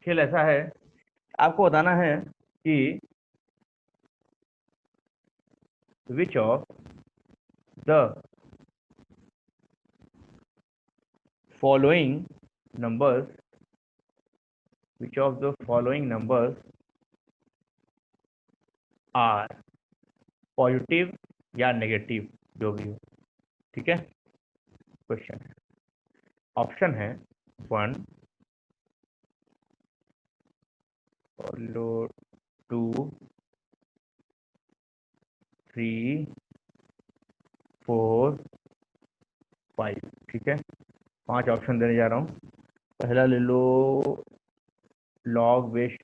खेल ऐसा है, आपको बताना है कि which of the following numbers which of the following numbers are positive या नेगेटिव, जो भी हो। ठीक है, क्वेश्चन है, ऑप्शन है 1, फॉलो 2, 3, 4, 5। ठीक है, 5 ऑप्शन देने जा रहा हूँ। पहला ले लो, लॉग बेस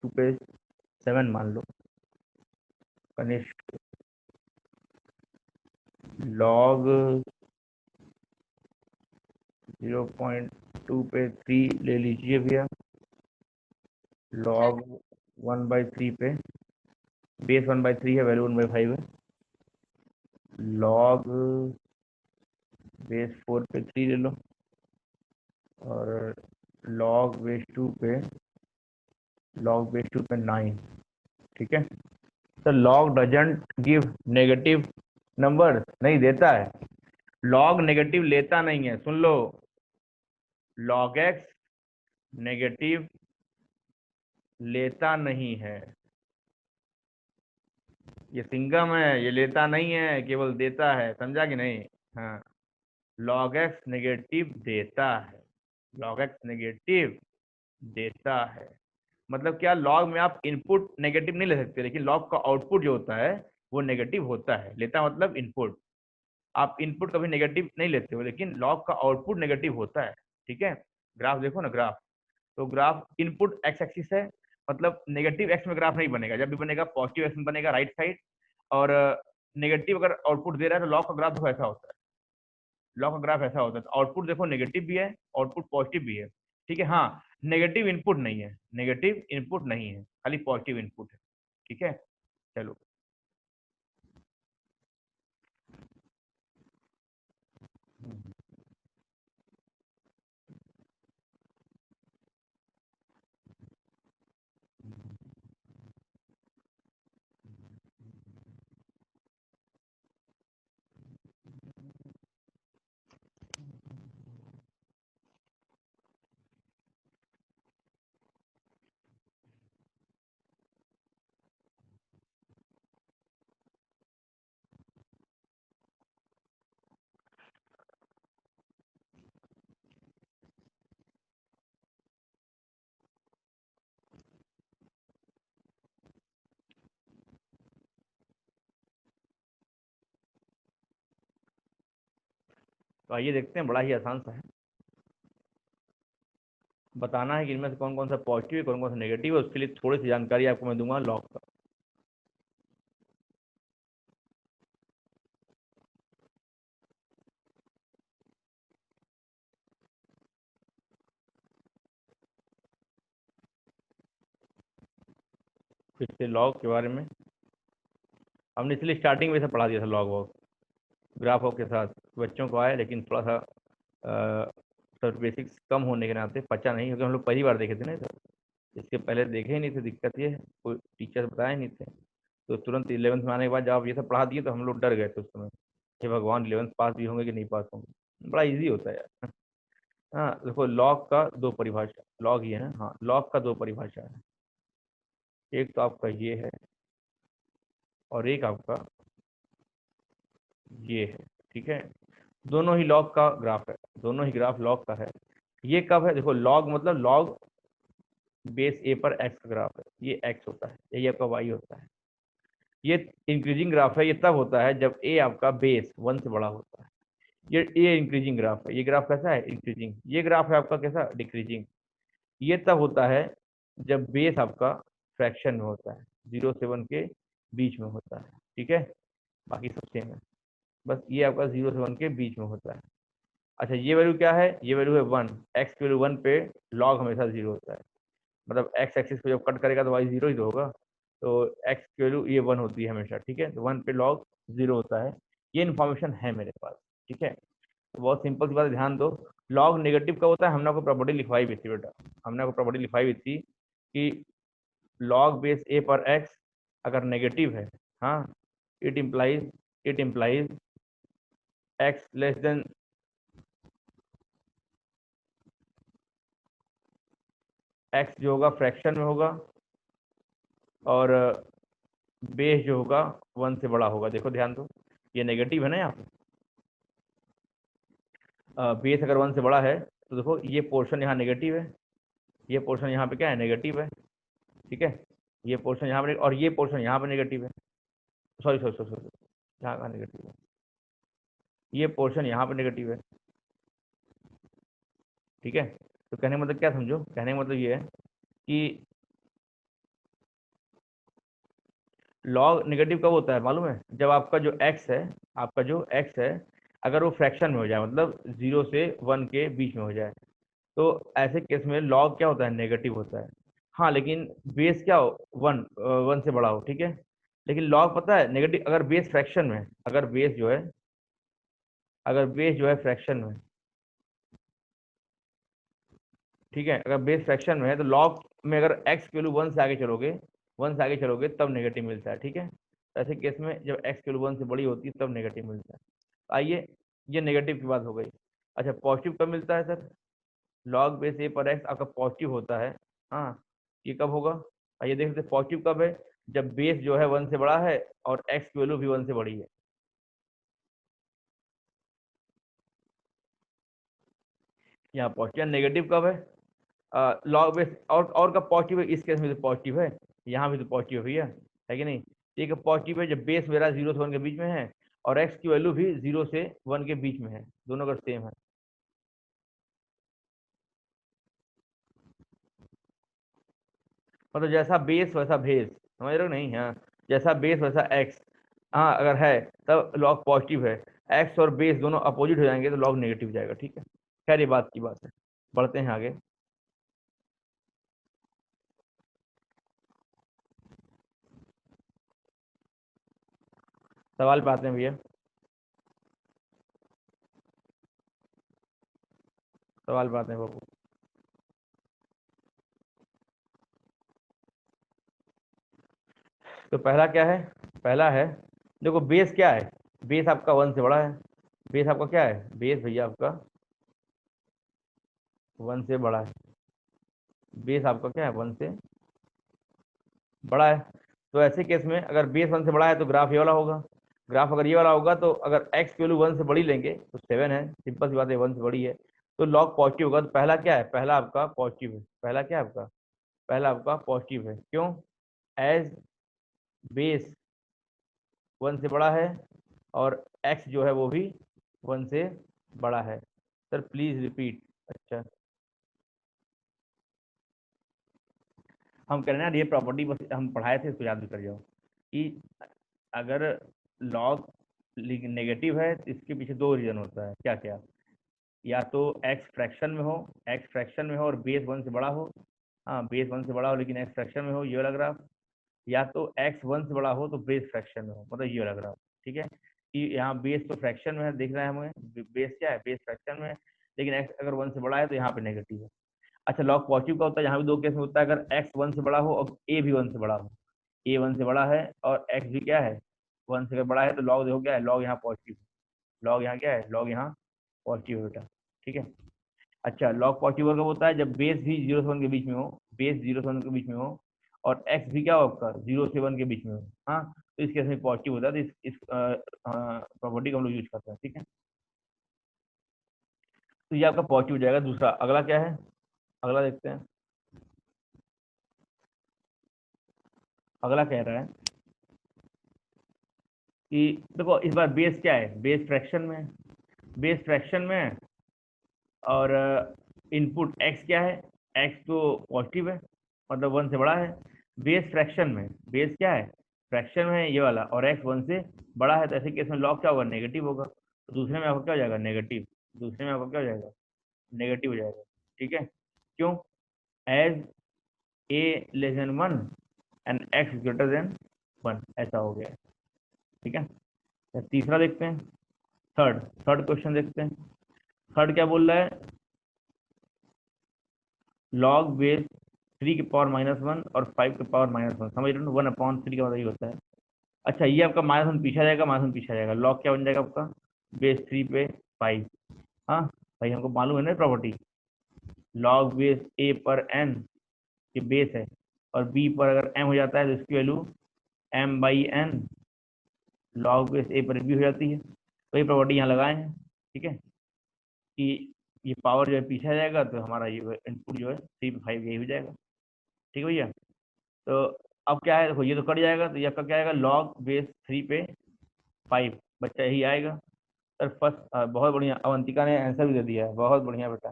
2 पे 7 मान लो। कनिष्ठ लॉग 0.2 पे 3 ले लीजिए भैया। लॉग 1/3 पे, बेस 1/3 है, वैल्यू 1/5 है। लॉग बेस 4 पे 3 ले लो, और लॉग बेस 2 पे 9। ठीक है, तो log doesn't give negative number, नहीं देता है। लॉग नेगेटिव लेता नहीं है, सुन लो। लॉग एक्स नेगेटिव लेता नहीं है, ये सिंगम है, ये लेता नहीं है, केवल देता है, समझा कि नहीं? हाँ, लॉग एक्स नेगेटिव देता है, लॉग एक्स नेगेटिव देता है। मतलब क्या, लॉग में आप इनपुट नेगेटिव नहीं ले सकते, लेकिन लॉग का आउटपुट जो होता है वो नेगेटिव होता है। लेता मतलब इनपुट, आप इनपुट कभी नेगेटिव नहीं लेते हो, लेकिन लॉग का आउटपुट नेगेटिव होता है। ठीक है, ग्राफ देखो ना, ग्राफ, तो ग्राफ इनपुट एक्स एक्सिस है, मतलब नेगेटिव एक्स में ग्राफ नहीं बनेगा, जब भी बनेगा पॉजिटिव एक्स में बनेगा, राइट साइड। और नेगेटिव अगर आउटपुट दे रहा है तो लॉग का ग्राफ देखो ऐसा होता है, लॉग का ग्राफ ऐसा होता है। तो आउटपुट देखो नेगेटिव भी है, आउटपुट पॉजिटिव भी है। ठीक है, हाँ, नेगेटिव इनपुट नहीं है, नेगेटिव इनपुट नहीं है, खाली पॉजिटिव इनपुट है। ठीक है, चलो। तो आइए देखते हैं, बड़ा ही आसान सा है। बताना है कि इनमें से कौन कौन सा पॉजिटिव है, कौन कौन सा नेगेटिव है। उसके लिए थोड़ी सी जानकारी आपको मैं दूंगा लॉग का। फिर से लॉग के बारे में हमने इसलिए स्टार्टिंग में से पढ़ा दिया था, लॉग वॉग ग्राफ वॉग के साथ बच्चों को आए, लेकिन थोड़ा सा सर बेसिक्स कम होने के नाते पचा नहीं, क्योंकि हम लोग पहली बार देखे थे ना सर, इसके पहले देखे ही नहीं थे। दिक्कत ये है, कोई टीचर बताए नहीं थे, तो तुरंत 11th में आने के बाद जब आप ये सब पढ़ा दिए तो हम लोग डर गए थे उस समय, हे भगवान 11th पास भी होंगे कि नहीं पास होंगे। बड़ा इजी होता है यार। हाँ देखो, लॉग का दो परिभाषा, लॉग ही है ना, हाँ, लॉग का दो परिभाषा है। एक तो आपका ये है, और एक आपका ये है। ठीक है, दोनों ही लॉग का ग्राफ है, दोनों ही ग्राफ लॉग का है। ये कब है, देखो लॉग मतलब लॉग बेस ए पर एक्स का ग्राफ है, ये एक्स होता है, यही आपका वाई होता है। ये इंक्रीजिंग ग्राफ है, ये तब होता है जब ए आपका बेस 1 से बड़ा होता है। ये इंक्रीजिंग ग्राफ है, ये ग्राफ कैसा है, इंक्रीजिंग। ये ग्राफ है आपका कैसा, डिक्रीजिंग। ये तब होता है जब बेस आपका फ्रैक्शन में होता है, 0 से 1 के बीच में होता है। ठीक है, बाकी सब सेम है, बस ये आपका 0 से 1 के बीच में होता है। अच्छा, ये वैल्यू क्या है, ये वैल्यू है 1, एक्स की वैल्यू 1 पे लॉग हमेशा 0 होता है, मतलब एक्स एक्सिस को जब कट करेगा तो वाई 0 ही तो होगा। तो एक्स की वैल्यू ये 1 होती है हमेशा। ठीक है, तो 1 पे लॉग 0 होता है। ये इन्फॉर्मेशन है मेरे पास। ठीक है, बहुत सिंपल सी बात है, ध्यान दो। लॉग नेगेटिव कब होता है? हमने आपको प्रॉपर्टी लिखवाई भी थी बेटा, हमने आपको प्रॉपर्टी लिखवाई भी थी कि लॉग बेस ए पर एक्स अगर नेगेटिव है, हाँ, it implies x less than x जो होगा फ्रैक्शन में होगा, और बेस जो होगा 1 से बड़ा होगा। देखो ध्यान दो, ये नेगेटिव है ना यहाँ पे, बेस अगर 1 से बड़ा है तो देखो ये पोर्शन यहाँ नेगेटिव है, ये पोर्शन यहाँ पे क्या है? नेगेटिव है, ठीक है। ये पोर्शन यहाँ पे और ये पोर्शन यहाँ पे नेगेटिव है, सॉरी सॉरी सॉरी सॉरी, यहाँ कहाँ नेगेटिव है? ये पोर्शन यहाँ पे नेगेटिव है, ठीक है। तो कहने का मतलब क्या समझो, कहने का मतलब ये है कि लॉग नेगेटिव कब होता है मालूम है? जब आपका जो एक्स है, आपका जो एक्स है अगर वो फ्रैक्शन में हो जाए, मतलब 0 से 1 के बीच में हो जाए, तो ऐसे केस में लॉग क्या होता है? नेगेटिव होता है। हाँ, लेकिन बेस क्या हो? 1 से बड़ा हो, ठीक है। लेकिन लॉग पता है नेगेटिव अगर बेस फ्रैक्शन में है, अगर बेस जो है, अगर बेस जो है फ्रैक्शन में, ठीक है, अगर बेस फ्रैक्शन में है तो लॉग में अगर एक्स की वैल्यू 1 से आगे चलोगे, 1 से आगे चलोगे तब नेगेटिव मिलता है, ठीक है। तो ऐसे केस में जब एक्स की वैल्यू 1 से बड़ी होती है तब नेगेटिव मिलता है। आइए, ये नेगेटिव की बात हो गई। अच्छा, पॉजिटिव कब मिलता है सर? लॉग बेस ए पर एक्स आपका पॉजिटिव होता है, हाँ। ये कब होगा? आइए देख सकते पॉजिटिव कब है? जब बेस जो है 1 से बड़ा है और एक्स की वैल्यू भी 1 से बड़ी है। यहाँ पॉजिटिव। नेगेटिव कब है? लॉग बेस और कब पॉजिटिव है? इस केस में तो पॉजिटिव है, यहाँ भी तो पॉजिटिव है भैया, है कि नहीं? ठीक है, पॉजिटिव है जब बेस मेरा 0 से 1 के बीच में है और एक्स की वैल्यू भी 0 से 1 के बीच में है, दोनों अगर सेम है। मतलब जैसा बेस वैसा भेस, समझ रहे हो नहीं? हाँ, जैसा बेस वैसा एक्स, हाँ, अगर है तब लॉग पॉजिटिव है। एक्स और बेस दोनों अपोजिट हो जाएंगे तो लॉग नेगेटिव जाएगा, ठीक है। खैर ये बात की बात है, बढ़ते हैं आगे। सवाल पे आते हैं भैया, सवाल पे आते हैं बाबू। तो पहला क्या है? पहला है, देखो बेस क्या है? बेस आपका 1 से बड़ा है। बेस आपका क्या है? बेस भैया आपका 1 से बड़ा है। बेस आपका क्या है? 1 से बड़ा है। तो ऐसे केस में अगर बेस 1 से बड़ा है तो ग्राफ ये वाला होगा। ग्राफ अगर ये वाला होगा तो अगर एक्स की वैल्यू 1 से बड़ी लेंगे तो 7 है, सिंपल सी बात है, 1 से बड़ी है तो लॉग पॉजिटिव होगा। तो पहला क्या है? पहला आपका पॉजिटिव है। पहला क्या है आपका? पहला आपका पॉजिटिव है। क्यों? एज बेस 1 से बड़ा है और एक्स जो है वो भी 1 से बड़ा है। Sir please repeat. अच्छा, हम कह रहे हैं ना, ये प्रॉपर्टी बस हम पढ़ाए थे, इसको याद भी कर जाओ कि अगर लॉग नेगेटिव है तो इसके पीछे दो रीजन होता है। क्या क्या? या तो एक्स फ्रैक्शन में हो, एक्स फ्रैक्शन में हो और बेस 1 से बड़ा हो, हाँ, बेस 1 से बड़ा हो लेकिन एक्स फ्रैक्शन में हो, ये वाला ग्राफ। या तो एक्स 1 से बड़ा हो तो बेस फ्रैक्शन में हो, मतलब ये वाला ग्राफ, ठीक है। कि यहाँ बेस तो फ्रैक्शन में है, दिख रहा है हमें, बेस क्या है? बेस फ्रैक्शन में है, लेकिन एक्स अगर 1 से बड़ा है तो यहाँ पे नेगेटिव है। अच्छा, लॉग पॉजिटिव का होता है, यहाँ भी दो केस में होता है, अगर एक्स 1 से बड़ा हो और ए भी 1 से बड़ा हो। ए 1 से बड़ा है और एक्स भी क्या है? 1 से अगर बड़ा है तो लॉग देखो क्या है? लॉग यहाँ पॉजिटिव, लॉग यहाँ क्या है? लॉग यहाँ पॉजिटिव बेटा, ठीक है। अच्छा, लॉग पॉजिटिव कब होता है? जब बेस भी 0 से 1 के बीच में हो, बेस 0 से 1 के बीच में हो और एक्स भी क्या हो आपका? 0 से 1 के बीच में हो, हाँ, तो इस केस में पॉजिटिव होता है। तो इस प्रॉपर्टी का हम लोग यूज करते हैं, ठीक है। तो ये आपका पॉजिटिव हो जाएगा। दूसरा अगला क्या है? अगला देखते हैं, अगला कह रहा है कि देखो इस बार बेस क्या है? बेस फ्रैक्शन में है, बेस फ्रैक्शन में है और इनपुट एक्स क्या है? एक्स तो पॉजिटिव है, मतलब 1 से बड़ा है। बेस फ्रैक्शन में, बेस क्या है? फ्रैक्शन में है ये वाला, और एक्स 1 से बड़ा है, तो ऐसे केस में लॉग क्या होगा? नेगेटिव होगा। तो दूसरे में आपका क्या हो जाएगा? नेगेटिव। दूसरे में आपका क्या हो जाएगा? नेगेटिव हो जाएगा, ठीक है। क्यों? As a less than 1 and x greater than 1, ऐसा हो गया, ठीक है। तीसरा देखते हैं, थर्ड थर्ड क्वेश्चन देखते हैं। थर्ड क्या बोल रहा है, लॉग बेस 3 की पावर -1 और 5 की पावर -1, समझ रहे हो, 1/3 का मतलब ये होता है। अच्छा, ये आपका -1 पीछे आ जाएगा, -1 पीछे आ जाएगा, लॉग क्या बन जाएगा आपका, बेस 3 पे 5। हाँ भाई, हमको मालूम है ना प्रॉपर्टी, लॉग बेस ए पर एन, ये बेस है, और बी पर अगर एम हो जाता है तो इसकी वैल्यू m/n, लॉग बेस ए पर बी हो जाती है। तो ये प्रॉपर्टी यहाँ लगाए हैं, ठीक है, कि ये पावर जो है पीछे आ जाएगा तो हमारा ये इनपुट जो है 3/5 यही हो जाएगा। ठीक है भैया। तो अब क्या है, देखो ये तो कट जाएगा, तो ये आपका क्या आएगा, लॉग बेस 3 पे 5, बच्चा यही आएगा। सर फर्स्ट, बहुत बढ़िया, अवंतिका ने आंसर भी दे दिया है, बहुत बढ़िया बेटा।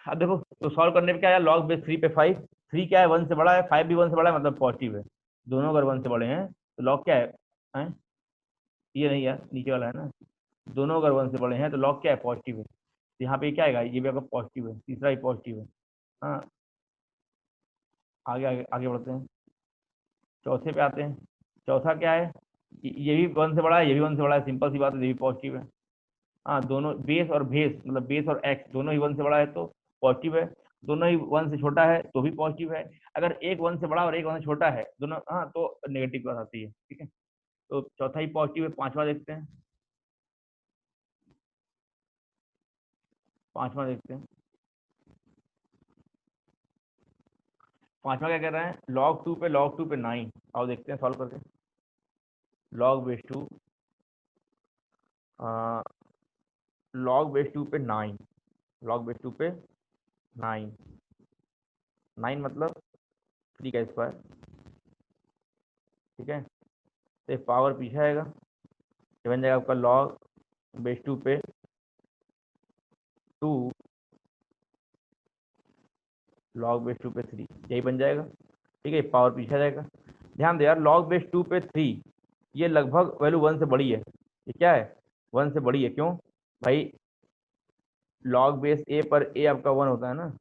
अब देखो, तो सॉल्व करने पे क्या है, लॉग बेस 3 पे 5, 3 क्या है, 1 से बड़ा है, 5 भी 1 से बड़ा है, मतलब पॉजिटिव है, दोनों अगर 1 से बड़े हैं तो लॉग क्या है? ये नहीं यार, नीचे वाला है ना, दोनों अगर 1 से बड़े हैं तो लॉग क्या है, पॉजिटिव है, तो यहाँ पे क्या आएगा, ये भी आपका पॉजिटिव है, तीसरा ही पॉजिटिव है। हाँ, आगे आगे आगे बढ़ते हैं, चौथे पे आते हैं। चौथा क्या है, ये भी 1 से बड़ा है, ये भी 1 से बड़ा है, सिंपल सी बात है, ये भी पॉजिटिव है। हाँ, दोनों बेस और भेस, मतलब बेस और एक्स दोनों ही 1 से बड़ा है तो पॉजिटिव है, दोनों ही 1 से छोटा है तो भी पॉजिटिव है, अगर एक 1 से बड़ा और एक 1 से छोटा है दोनों, हाँ, तो नेगेटिव बात आती है। ठीक है, तो चौथा ही पॉजिटिव है। पांचवा देखते हैं, पांचवा देखते हैं। पांचवा क्या कह रहे हैं, log 2 पे 9, आओ देखते हैं सॉल्व करके। log बेस 2 पे 9, log बेस 2 पे 9, 9 मतलब 3 का स्क्वायर। ठीक है, तो पावर पीछे आएगा, ये बन जाएगा आपका log बेस 2 पे 2, log बेस 2 पे 3, यही बन जाएगा। ठीक है, पावर पीछे आ जाएगा। ध्यान दे यार, log बेस 2 पे 3, ये लगभग वैल्यू 1 से बड़ी है, ये क्या है, 1 से बड़ी है, क्यों भाई, लॉग बेस ए पर ए आपका 1 होता है ना,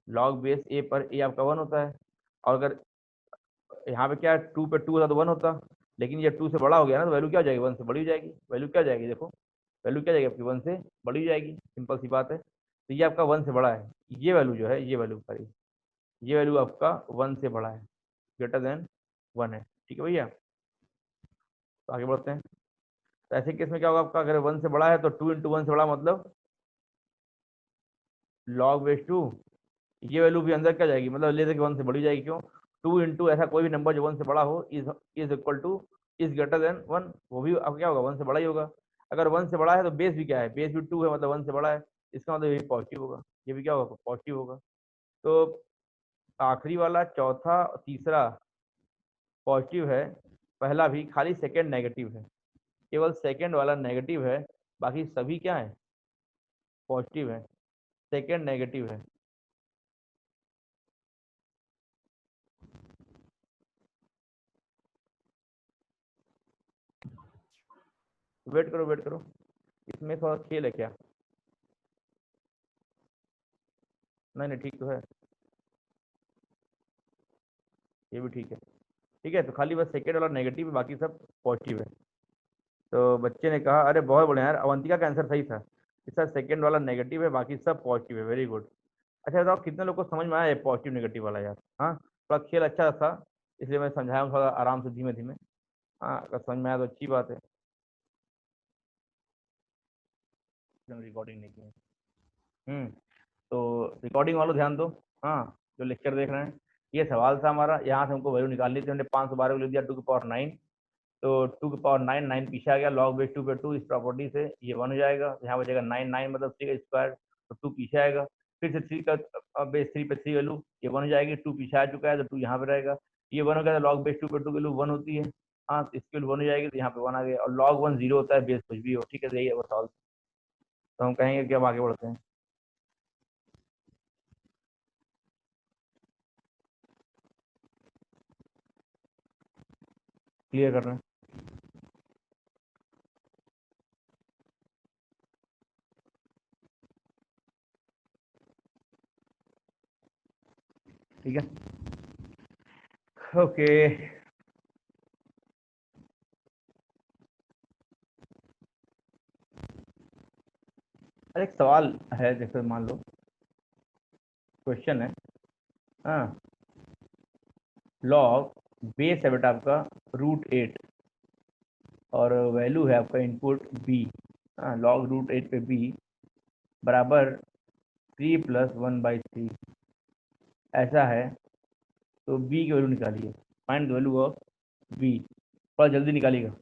लॉग बेस ए पर ए आपका 1 होता है, और अगर यहाँ पे क्या है, 2 पे 2 होता तो 1 होता, लेकिन ये 2 से बड़ा हो गया ना, तो वैल्यू क्या हो जाएगी, 1 से बड़ी हो जाएगी, वैल्यू क्या हो जाएगी, देखो वैल्यू क्या हो जाएगी आपकी, 1 से बड़ी हो जाएगी, सिंपल सी बात है। तो ये आपका 1 से बड़ा है, ये वैल्यू जो है, ये वैल्यू सॉरी, ये वैल्यू आपका 1 से बड़ा है, ग्रेटर देन 1 है। ठीक है भैया, तो आगे बढ़ते हैं। तो ऐसे केस में क्या होगा आपका, अगर 1 से बड़ा है तो 2 × 1 से बड़ा मतलब log बेस 2, ये वैल्यू भी अंदर क्या जाएगी, मतलब ले के 1 से बड़ी जाएगी, क्यों, 2 × ऐसा कोई भी नंबर जो 1 से बड़ा हो is equal two is greater than 1, वो भी अब क्या होगा, 1 से बड़ा ही होगा। अगर 1 से बड़ा है तो बेस भी क्या है, बेस भी 2 है, मतलब 1 से बड़ा है, इसका मतलब ये पॉजिटिव होगा, ये भी क्या होगा, पॉजिटिव होगा। तो आखिरी वाला, चौथा और तीसरा पॉजिटिव है, पहला भी, खाली सेकेंड नेगेटिव है, केवल सेकेंड वाला नेगेटिव है, बाकी सभी क्या है, पॉजिटिव है, सेकेंड नेगेटिव है। वेट करो वेट करो, इसमें थोड़ा खेल है क्या, नहीं नहीं ठीक तो है, ये भी ठीक है। ठीक है, तो खाली बस सेकेंड वाला नेगेटिव है, बाकी सब पॉजिटिव है। तो बच्चे ने कहा, अरे बहुत बढ़िया यार, अवंतिका का आंसर सही था, इसका सेकेंड वाला नेगेटिव है, बाकी सब पॉजिटिव है, वेरी गुड। अच्छा बताओ, कितने लोग को समझ में आया पॉजिटिव नेगेटिव वाला यार, हाँ, थोड़ा खेल अच्छा था, इसलिए मैं समझाया हूँ थोड़ा आराम से, धीमे धीमे। हाँ, अगर समझ में आया तो अच्छी बात है। रिकॉर्डिंग नहीं की है। तो रिकॉर्डिंग वालों ध्यान दो, हाँ, जो लेक्चर देख रहे हैं, ये सवाल था हमारा, यहाँ से हमको वैल्यू निकालनी थी, हमने 512 को लिख दिया 2 की पावर 9, तो 2 की पावर 9, 9 पीछे आ गया, log बेस 2 पे 2, इस प्रॉपर्टी से ये 1 हो जाएगा, यहाँ बचेगा 9, 9 मतलब 3 का स्क्वायर, तो 2 पीछे आएगा, फिर से 3 बेस 3 पे 3 वैल्यू, ये 1 हो जाएगी, 2 पीछे आ चुका है तो 2 यहाँ पे रहेगा, ये 1 हो गया, तो log बेस 2 पे 2 वैल्यू 1 होती है, हाँ, तो इसकी वैल्यू 1 हो जाएगी, तो यहाँ पे 1 आ गया, और log 1 0 होता है, बेस कुछ भी हो। ठीक है, तो यही है वो सॉल्व। तो हम कहेंगे कि अब आगे बढ़ते हैं, क्लियर कर रहे हैं। ठीक है, ओके। सवाल है, जैसे मान लो क्वेश्चन है, हाँ, लॉग बेस है बेटा आपका √8 और वैल्यू है आपका इनपुट बी। हाँ, लॉग √8 पे बी बराबर 3 + 1/3 ऐसा है, तो बी की वैल्यू निकालिए। Find the value of B, थोड़ा जल्दी निकालिएगा।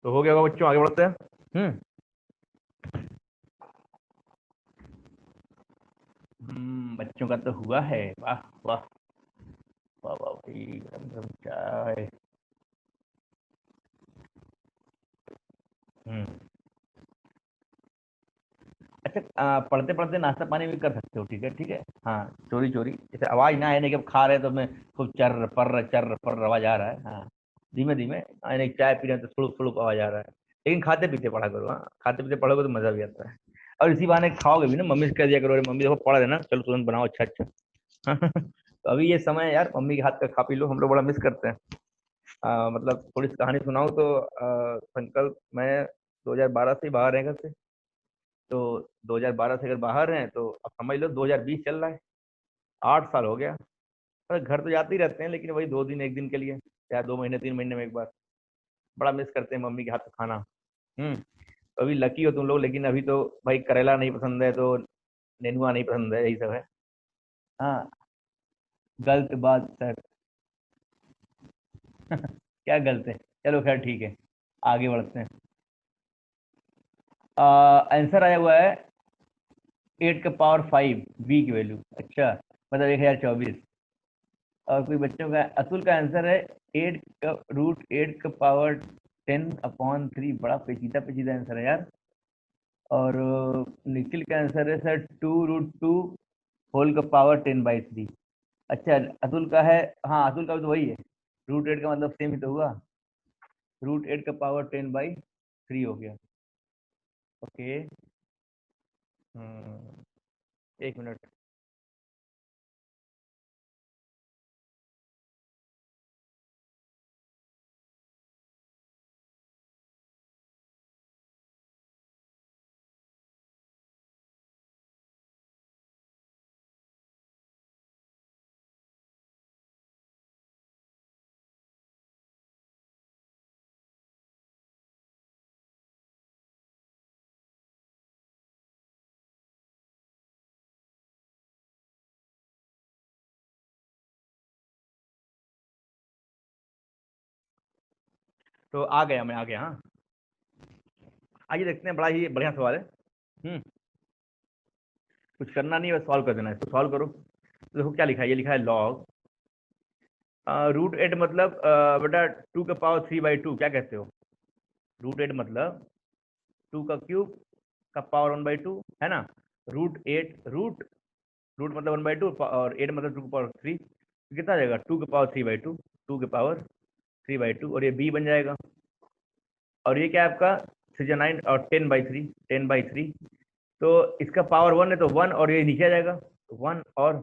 तो हो गया होगा बच्चों, आगे बढ़ते हैं। बच्चों का तो हुआ है। वाह वाह वाह वाह भाई, गरम गरम चाय। हम्म अच्छा, पढ़ते पढ़ते नाश्ता पानी भी कर सकते हो, ठीक है ठीक है। हाँ, चोरी चोरी, जैसे आवाज ना आए, नहीं कि अब खा रहे हैं तो मैं खूब चर पर आवाज आ रहा है। हाँ, धीमे धीमे, नहीं चाय पी रहे हैं तो सुड़ुक सुड़ुक आवाज आ रहा है, लेकिन खाते पीते पढ़ा करो। हाँ, खाते पीते पढ़ोगे तो मजा भी आता है, और इसी बहाने खाओगे भी ना। मम्मी से कह दिया करो, अरे मम्मी देखो पढ़ रहे ना, चलो तुरंत बनाओ, अच्छा अच्छा। तो अभी ये समय है यार, मम्मी के हाथ का खा पी लो, हम लोग बड़ा मिस करते हैं। मतलब थोड़ी सी कहानी सुनाऊं तो संकल्प, मैं 2012 से ही बाहर है घर से। तो 2012 से अगर बाहर हैं तो अब समझ लो 2020 चल रहा है, 8 साल हो गया। अरे घर तो जाते ही रहते हैं, लेकिन वही 2 दिन 1 दिन के लिए, या 2 महीने 3 महीने में एक बार। बड़ा मिस करते हैं मम्मी के हाथ का खाना। तो अभी लकी हो तुम लोग, लेकिन अभी तो भाई करेला नहीं पसंद है, तो नेनुआ नहीं पसंद है, यही सब है। हाँ, गलत बात सर। क्या गलत है? चलो खैर ठीक है, आगे बढ़ते हैं। आंसर आया हुआ है 8 का पावर 5, बी की वैल्यू। अच्छा, मतलब 1024। और कोई बच्चों का, अतुल का आंसर है 8 √8 का पावर 10/3। बड़ा पेचीदा पेचीदा आंसर है यार। और निखिल का आंसर है सर 2√2 होल का पावर 10/3। अच्छा, अतुल का है, हाँ अतुल का भी तो वही है, √8 का मतलब सेम ही तो हुआ, √8 का पावर 10/3 हो गया। ओके। हम्म 1 मिनट। तो आ गया, मैं आ गया। हाँ, आइए देखते हैं, बड़ा ही बढ़िया सवाल है। हम्म कुछ करना नहीं है, बस सॉल्व कर देना है, इसको सॉल्व करो। तो देखो क्या लिखा है, ये लिखा है लॉग √8 मतलब बेटा 2 का पावर 3/2, क्या कहते हो? √8 मतलब 2 का क्यूब का पावर 1/2 है ना। √8, रूट रूट मतलब 1/2, और 8 मतलब 2 का पावर 3, कितना आ जाएगा? 2 का पावर 3/2, 2 का पावर 3/2, और ये बी बन जाएगा। और ये क्या है आपका? 3 9 और 10/3, 10/3। तो इसका पावर 1 है तो 1, और ये नीचे आ जाएगा तो 1, और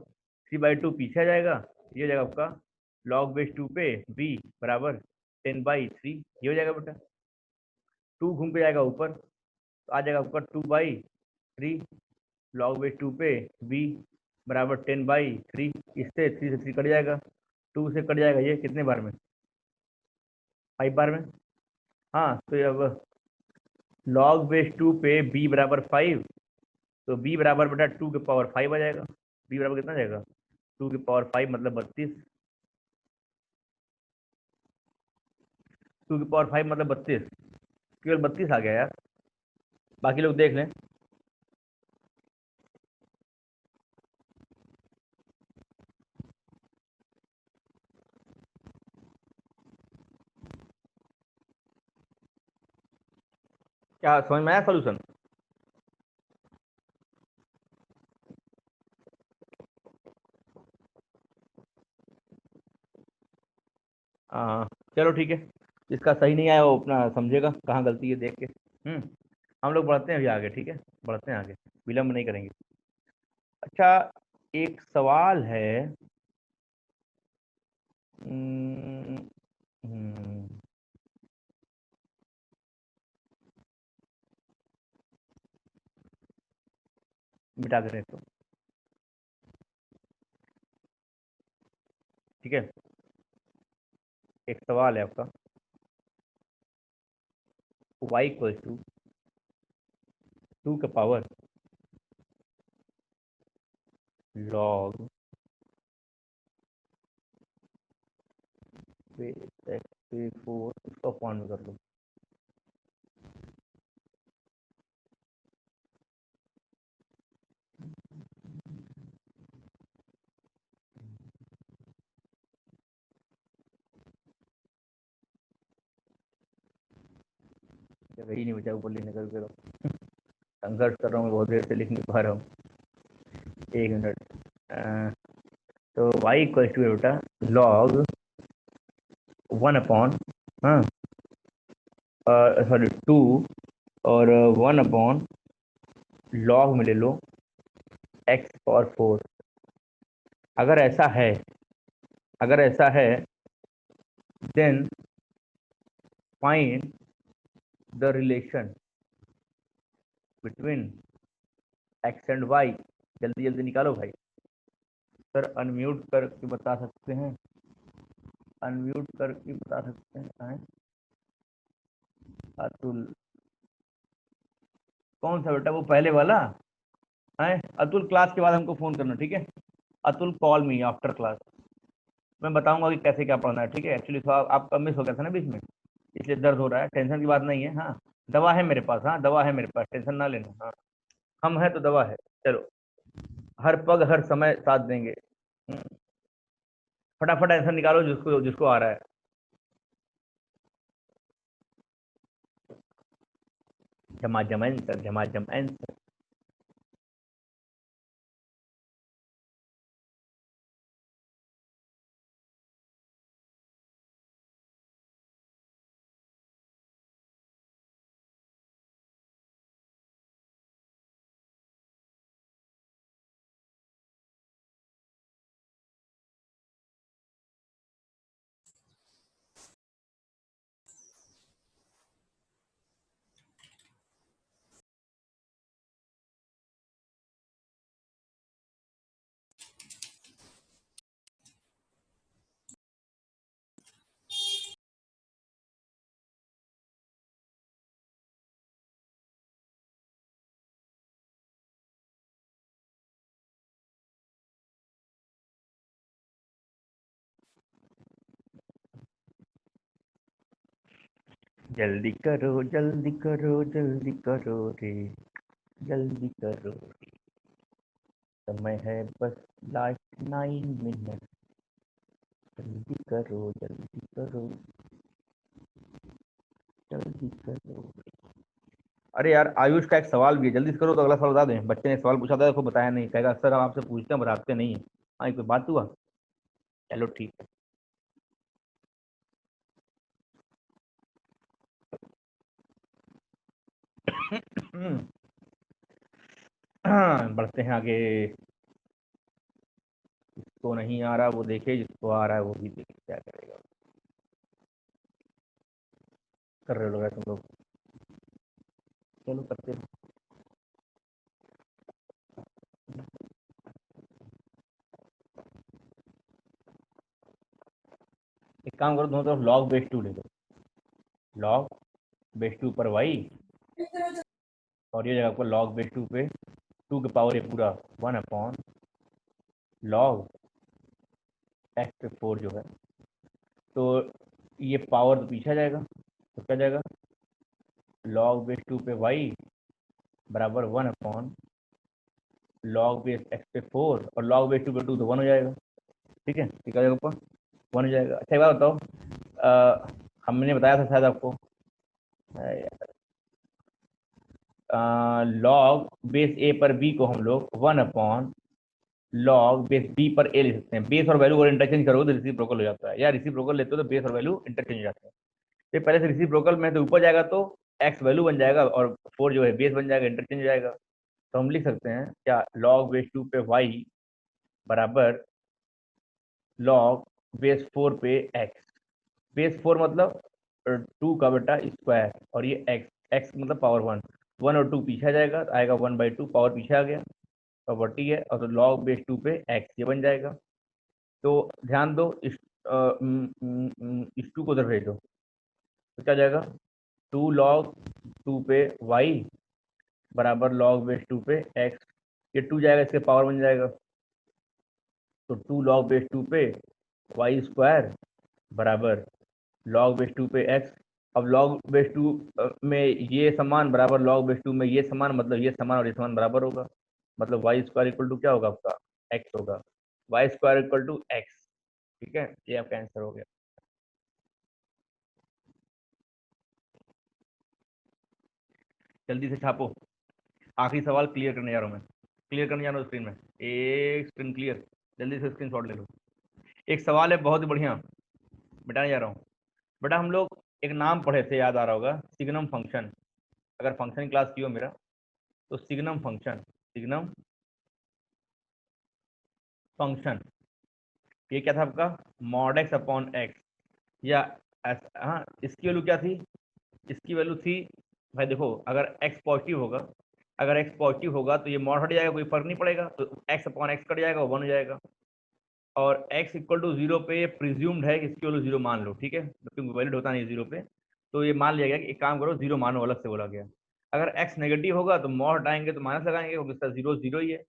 3/2 पीछे आ जाएगा। ये हो जाएगा आपका log बेस 2 पे b बराबर 10/3, ये हो जाएगा बेटा। 2 घूम के जाएगा ऊपर, तो आ जाएगा आपका 2/3 log बेस 2 पे b बराबर 10/3। इससे 3 से 3 कट जाएगा, 2 से कट जाएगा, ये कितने बार में? 5 बार में। हाँ, तो अब log बेस 2 पे b बराबर 5, तो b बराबर बेटा 2 के पावर 5 आ जाएगा। b बराबर कितना आ जाएगा? 2 के पावर 5 मतलब 32। टू की पावर 5 मतलब 32, केवल 32 आ गया यार, बाकी लोग देख लें। क्या समझ में आया सोल्यूशन? हाँ चलो ठीक है, जिसका सही नहीं आया वो अपना समझेगा कहाँ गलती है देख के। हम लोग बढ़ते हैं अभी आगे, ठीक है, बढ़ते हैं आगे, विलम्ब नहीं करेंगे। अच्छा, एक सवाल है। हम्म, हम्म, मिटा देते हैं इसको, ठीक है। एक सवाल है आपका, y इक्वल टू 2 का पावर लॉग एक्स 4, इसको अपॉन में कर लो। जगह ही नहीं बचा ऊपर लिखने का, करो। संघर्ष कर रहा हूँ बहुत देर से, लिख नहीं पा रहा हूँ। एक मिनट। तो y इक्वल टू है बेटा लॉग 1 अपॉन, हाँ सॉरी 2, और 1 अपॉन लॉग में ले लो x पावर 4। अगर ऐसा है, अगर ऐसा है then find the relation between x and y। जल्दी जल्दी निकालो भाई। सर अनम्यूट करके बता सकते हैं, अनम्यूट करके बता सकते हैं, कहाँ है अतुल? कौन सा बेटा, वो पहले वाला है? अतुल क्लास के बाद हमको फ़ोन करना, ठीक है। Atul call me after class, मैं बताऊंगा कि कैसे क्या पढ़ना है, ठीक है। एक्चुअली थोड़ा आपका मिस हो गया था ना बीच में, इसलिए दर्द हो रहा है, टेंशन की बात नहीं है। हाँ दवा है मेरे पास, हाँ दवा है मेरे पास, टेंशन ना लेना। हाँ हम है तो दवा है। चलो, हर पग हर समय साथ देंगे। फटाफट आंसर निकालो जिसको जिसको आ रहा है। झमाझम आंसर, झमाझम आंसर। जल्दी करो जल्दी करो जल्दी करो रे, जल्दी करो, समय है बस लास्ट 9 मिनट, जल्दी करो जल्दी करो जल्दी करो। अरे यार आयुष का एक सवाल भी है, जल्दी से करो तो अगला सवाल बता दें। बच्चे ने सवाल पूछा था, देखो बताया नहीं, कहेगा सर हम आपसे पूछते हैं बताते नहीं है। हाँ कोई बात हुआ? चलो ठीक है। बढ़ते हैं आगे। जिसको नहीं आ रहा वो देखे, जिसको आ रहा है वो भी देखे, क्या करेगा। कर रहे हो तुम लोग? चलो करते हैं। एक काम करो, दोनों तरफ लॉग बेस 2 ले लो, लॉग बेस 2 पर वाई, और ये जगह पर लॉग बेस 2 पे 2 के पावर ये पूरा 1 अपॉन लॉग एक्स पे 4 जो है। तो ये पावर तो पीछे आ जाएगा, तो क्या जाएगा, लॉग बेस 2 पे वाई बराबर 1 लॉग बेस एक्स पे 4, और लॉग बेस 2 पे 2 तो 1 हो जाएगा। ठीक है, ठीक है ऊपर 1 हो जाएगा। अच्छा एक बात बताओ, हमने बताया था शायद आपको, लॉग बेस ए पर बी को हम लोग 1 लॉग बेस बी पर ए ले सकते हैं। बेस और वैल्यू अगर इंटरचेंज करोगे तो रिसिप्रोकल हो जाता है, या रिसिप्रोकल लेते हो तो बेस और वैल्यू इंटरचेंज हो जाते हैं। तो पहले से रिसिप्रोकल में तो ऊपर जाएगा तो एक्स वैल्यू बन जाएगा और 4 जो है बेस बन जाएगा, इंटरचेंज हो जाएगा। तो हम लिख सकते हैं क्या, लॉग बेस 2 पे वाई बराबर लॉग बेस 4 पे एक्स। बेस 4 मतलब 2 का बेटा स्क्वायर, और ये एक्स, एक्स मतलब पावर 1, 1 और 2 पीछे आ जाएगा तो आएगा 1/2, पावर पीछे आ गया, प्रॉपर्टी है, और तो लॉग बेस 2 पे एक्स ये बन जाएगा। तो ध्यान दो इस 2 को उधर भेज दो, तो क्या जाएगा, 2 log 2 पे वाई बराबर लॉग बेस 2 पे एक्स। ये 2 जाएगा, इसके पावर बन जाएगा, तो 2 log बेस 2 पे वाई स्क्वायर बराबर लॉग बेस 2 पे एक्स। अब लॉग बेस 2 में ये समान बराबर लॉग बेस 2 में ये समान, मतलब ये समान और ये समान बराबर होगा, मतलब वाई स्क्वायर इक्वल टू क्या होगा आपका, एक्स होगा, y square equal to x. ठीक है, ये आपका आंसर हो गया। जल्दी से छापो, आखिरी सवाल क्लियर करने जा रहा हूँ मैं, क्लियर करने जा रहा हूँ स्क्रीन में, एक स्क्रीन क्लियर, जल्दी से स्क्रीन शॉट ले लो। एक सवाल है बहुत ही बढ़िया, मिटाने जा रहा हूँ। बेटा हम लोग एक नाम पढ़े थे, याद आ रहा होगा, सिग्नम फंक्शन। अगर फंक्शन क्लास की हो मेरा, तो सिग्नम फंक्शन, सिग्नम फंक्शन, ये क्या था आपका, मॉड एक्स अपॉन एक्स, या हाँ इसकी वैल्यू क्या थी, इसकी वैल्यू थी, भाई देखो अगर एक्स पॉजिटिव होगा, अगर एक्स पॉजिटिव होगा तो ये मॉड हट जाएगा, कोई फर्क नहीं पड़ेगा, तो एक्स अपॉन एक्स कट जाएगा, 1 हो जाएगा। और x इक्वल टू 0 पे ये प्रिज्यूम्ड है कि इसकी वैल्यू 0 मान लो, ठीक है, क्योंकि वैलिड होता नहीं 0 पे, तो ये मान लिया गया कि एक काम करो 0 मानो, अलग से बोला गया। अगर x नेगेटिव होगा तो मॉड हटाएंगे तो माइनस लगाएंगे, क्योंकि इसका 0 0 ही है।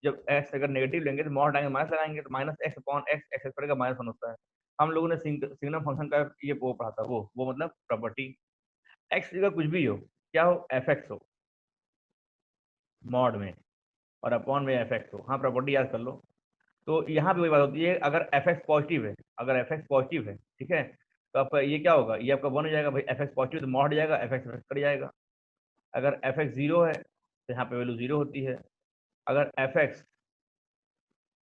जब x अगर नेगेटिव लेंगे तो मॉड हटाएंगे माइनस लगाएंगे, तो minus x upon x, x पड़ेगा -1 होता है। हम लोगों ने सिग्नम फंक्शन का ये वो पढ़ा था, वो मतलब प्रॉपर्टी, एक्स जगह कुछ भी हो, क्या हो, एफ एक्स हो मॉड में, और अपॉन में एफ एक्स हो, हाँ प्रॉपर्टी याद कर लो। तो यहाँ पे वही बात होती है, अगर एफ एक्स पॉजिटिव है, अगर एफ एक्स पॉजिटिव है, ठीक है, तो आपका ये क्या होगा, ये आपका 1 हो जाएगा, भाई एफ एक्स पॉजिटिव तो मॉड जाएगा, एफ एक्स कट जाएगा। अगर एफ एक्स 0 है तो यहाँ पे वैल्यू 0 होती है। अगर एफ एक्स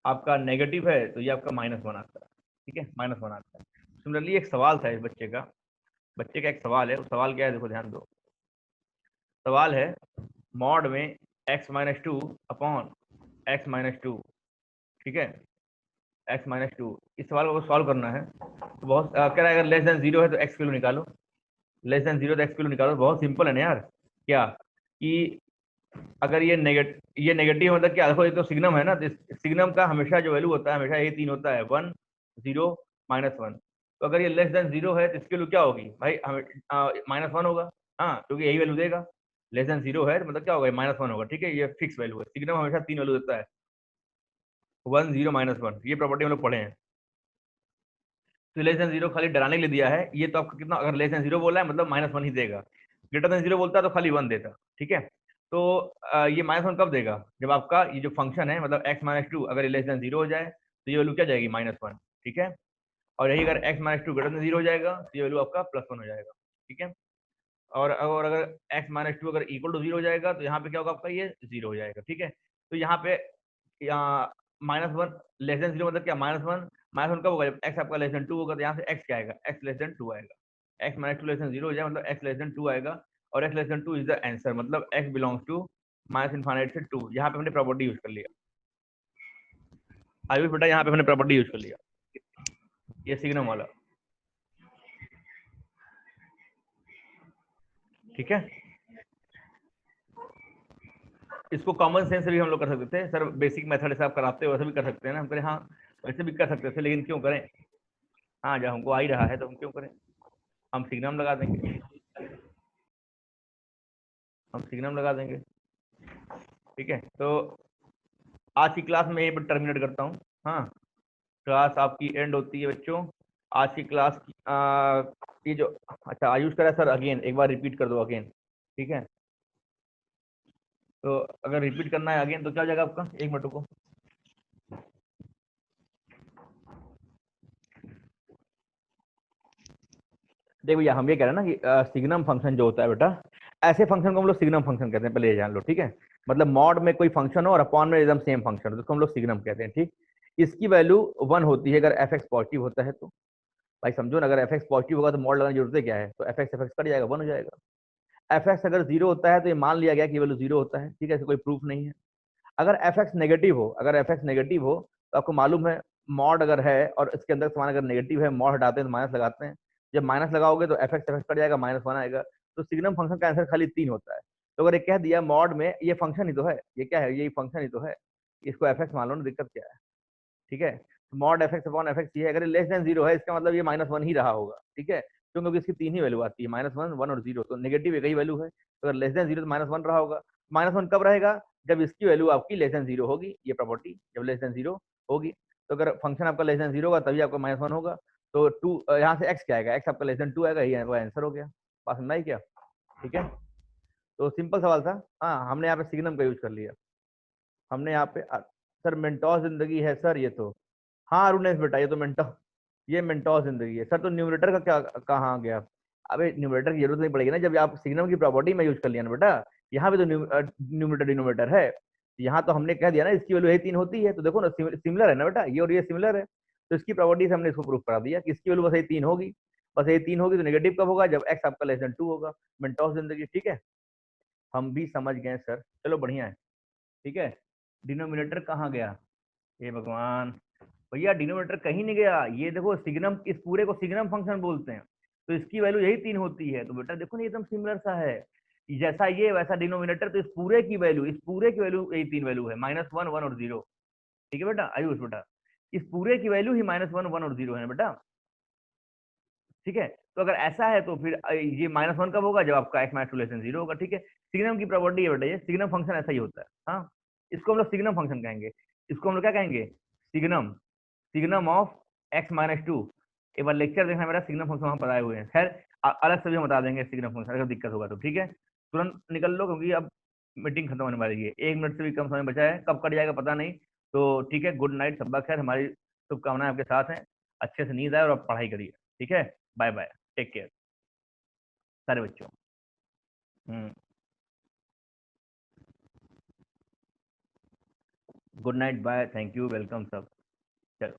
आपका नेगेटिव है तो ये आपका -1 आता है, ठीक है, -1 आता है। सिमिलरली एक सवाल था इस बच्चे का एक सवाल है, उस सवाल क्या है देखो ध्यान दो। सवाल है मॉड में x-2 अपॉन x-2, ठीक है, x-2, इस सवाल को सॉल्व करना है। तो बहुत कह रहा है अगर लेस देन 0 है तो x किलो निकालो, लेस देन 0 तो x किलो निकालो, बहुत सिंपल है ना यार। क्या कि अगर ये नेगेटिव मतलब क्या, देखो ये तो सिग्नम है ना, तो सिग्नम का हमेशा जो वैल्यू होता है हमेशा ये 3 होता है, 1 0 -1। तो अगर ये लेस देन 0 है तो इसकी वैल्यू क्या होगी भाई, हमें -1 होगा, हाँ क्योंकि यही वैल्यू देगा। लेस देन 0 है तो मतलब क्या होगा, -1 होगा, ठीक है, ये फिक्स वैल्यू है, सिग्नम हमेशा 3 वैल्यू देता है, 1 0 -1, ये प्रॉपर्टी हम लोग पढ़े हैं। तो लेस देन 0 खाली डराने के लिए दिया है, ये तो आपका कितना, अगर लेस देन 0 बोला है मतलब -1 ही देगा, ग्रेटर देन 0 बोलता है तो खाली 1 देता, ठीक है। तो ये -1 कब देगा, जब आपका ये जो फंक्शन है मतलब x-2 अगर ये लेस देन 0 हो जाए तो ये वैल्यू क्या जाएगी, -1, ठीक है। और यही अगर x-2 ग्रेटर देन 0 हो जाएगा तो ये वैल्यू आपका +1 हो जाएगा, ठीक है। और अगर x-2 अगर इक्वल टू 0 हो जाएगा तो यहाँ पे क्या होगा आपका, ये 0 हो जाएगा, ठीक है। तो यहाँ पे -1 लेस देन 0 मतलब क्या, -1 कब होगा, जब x आपका लेस देन 2 होगा, तो यहाँ से x क्या आएगा, x लेस देन 2 आएगा, x-2 लेस देन 0 हो जाए मतलब x लेस देन 2 आएगा, और x less than 2 is the answer, मतलब x बिलोंग्स टू -∞ से 2। यहाँ पे हमने प्रॉपर्टी यूज कर लिया, आयुष बेटा यहाँ पे हमने प्रॉपर्टी यूज कर लिया, ये सिग्नम वाला, ठीक है। इसको कॉमन सेंस से भी हम लोग कर सकते थे सर, बेसिक मेथड से आप कराते हो वैसे भी कर सकते हैं ना, हम करें हाँ वैसे भी कर सकते थे, लेकिन क्यों करें, हाँ जब हमको आ ही रहा है तो हम क्यों करें, हम सिग्नम लगा देंगे, हम सिग्नम लगा देंगे, ठीक है। तो आज की क्लास में यहीं पर टर्मिनेट करता हूँ, हाँ क्लास आपकी एंड होती है बच्चों। आज की क्लास ये जो अच्छा आयुष करा सर, अगेन एक बार रिपीट कर दो अगेन, ठीक है। तो अगर रिपीट करना है अगेन तो क्या हो जाएगा आपका, एक मिनट को। देखो भैया हम ये कह रहे हैं ना कि सिग्नम फंक्शन जो होता है बेटा, ऐसे फंक्शन को हम लोग सिग्नम फंक्शन कहते हैं, पहले ये जान लो, ठीक है। मतलब मॉड में कोई फंक्शन हो और अपॉन में एकदम सेम फंक्शन हो तो उसको हम लोग सिग्नम कहते हैं, ठीक। इसकी वैल्यू 1 होती है अगर एफ एक्स पॉजिटिव होता है तो। भाई समझो ना, अगर एफ एक्स पॉजिटिव होगा तो मॉड लगाने की जरूरत है क्या है, तो एफ एक्स कट जाएगा, 1 हो जाएगा। एफ एक्स अगर जीरो होता है तो ये मान लिया गया कि वैल्यू जीरो होता है, ठीक है, इसका कोई प्रूफ नहीं है। अगर एफ एक्स नेगेटिव हो, अगर एफ एक्स नेगेटिव हो तो आपको मालूम है मॉड अगर है और इसके अंदर समान अगर नेगेटिव है, मॉड हटाते हैं तो माइनस लगाते हैं। जब माइनस लगाओगे तो एफ एक्स कट जाएगा, -1 आएगा। तो सिग्नम फंक्शन का आंसर खाली 3 होता है। तो अगर ये कह दिया मॉड में ये फंक्शन ही तो है, ये क्या है, ये फंक्शन ही तो है, इसको एफ एक्स मान लो ना, दिक्कत क्या है, ठीक है। Mod F x upon F x ये है, अगर लेस देन जीरो है इसका मतलब ये -1 ही रहा होगा, ठीक है, क्योंकि इसकी 3 ही वैल्यू आती है, -1, 1 और 0, तो नेगेटिव एक ही वैल्यू है, तो अगर लेस देन जीरो तो -1 रहा होगा। -1 कब रहेगा, जब इसकी वैल्यू आपकी लेस देन जीरो होगी, ये प्रॉपर्टी जब लेस देन जीरो होगी। तो अगर फंक्शन आपका लेस देन जीरो होगा तभी आपका -1 होगा। तो टू यहाँ से एक्स क्या आएगा, एक्स आपका लेस देन 2 आएगा, ये आंसर हो गया। बात समझ आई क्या, ठीक है। तो सिंपल सवाल था। हाँ हमने यहाँ पे सिग्नम का यूज कर लिया, हमने यहाँ पे सर मेंटोस जिंदगी है सर ये तो। हाँ अरुणेश बेटा ये तो मेंटोस, ये मेंटोस जिंदगी है सर। तो न्यूमरेटर का क्या कहाँ गया। अबे न्यूमरेटर की जरूरत नहीं पड़ेगी ना, जब आप सिग्नम की प्रॉपर्टी में यूज कर लिया ना बेटा। यहाँ पे तो न्यूमरेटर डिनोमिनेटर है। यहाँ तो हमने कह दिया ना इसकी वैल्यू यही 3 होती है, तो देखो ना सिमिलर है ना बेटा, ये और ये सिमिलर है। तो इसकी प्रॉपर्टी से हमने इसको प्रूफ करा दिया कि इसकी वैल्यू बस यही 3 होगी। बस यही 3 होगी तो नेगेटिव कब होगा, जब एक्स आपका लेस देन 2 होगा। मेंटोस जिंदगी, ठीक है, हम भी समझ गए सर, चलो बढ़िया है, ठीक है। डिनोमिनेटर कहाँ गया, हे भगवान, भैया डिनोमिनेटर कहीं नहीं गया। ये देखो सिग्नम, इस पूरे को सिग्नम फंक्शन बोलते हैं, तो इसकी वैल्यू यही 3 होती है। तो बेटा देखो ना एकदम सिमिलर सा है, जैसा ये वैसा डिनोमिनेटर, तो इस पूरे की वैल्यू, इस पूरे की वैल्यू यही 3 वैल्यू है, -1, 1 और 0, ठीक है बेटा आयुष बेटा। इस पूरे की वैल्यू ही -1, 1 और 0 है बेटा, ठीक है। तो अगर ऐसा है तो फिर ये -1 कब होगा, जब आपका x -2 लेस देन 0 होगा, ठीक है। सिग्नम की प्रॉपर्टी है बेटा, ये सिग्नम फंक्शन ऐसा ही होता है। हाँ इसको हम लोग सिग्नम फंक्शन कहेंगे, इसको हम लोग क्या कहेंगे, सिग्नम, सिग्नम ऑफ x-2। एक बार लेक्चर देखना मेरा, सिग्नम फंक्शन वहां बताए हुए हैं। खैर अलग से भी हम बता देंगे सिग्नम फंक्शन, अगर दिक्कत होगा तो, ठीक है। तुरंत निकल लो क्योंकि अब मीटिंग खत्म होने वाली है, 1 मिनट से भी कम समय बचा है, कब कट जाएगा पता नहीं। तो ठीक है, गुड नाइट, सबका खैर, हमारी शुभकामनाएं आपके साथ हैं। अच्छे से नींद आए और आप पढ़ाई करिए, ठीक है। बाय बाय, टेक केयर सारे बच्चों। Good night, bye, thank you, welcome सब। चलो।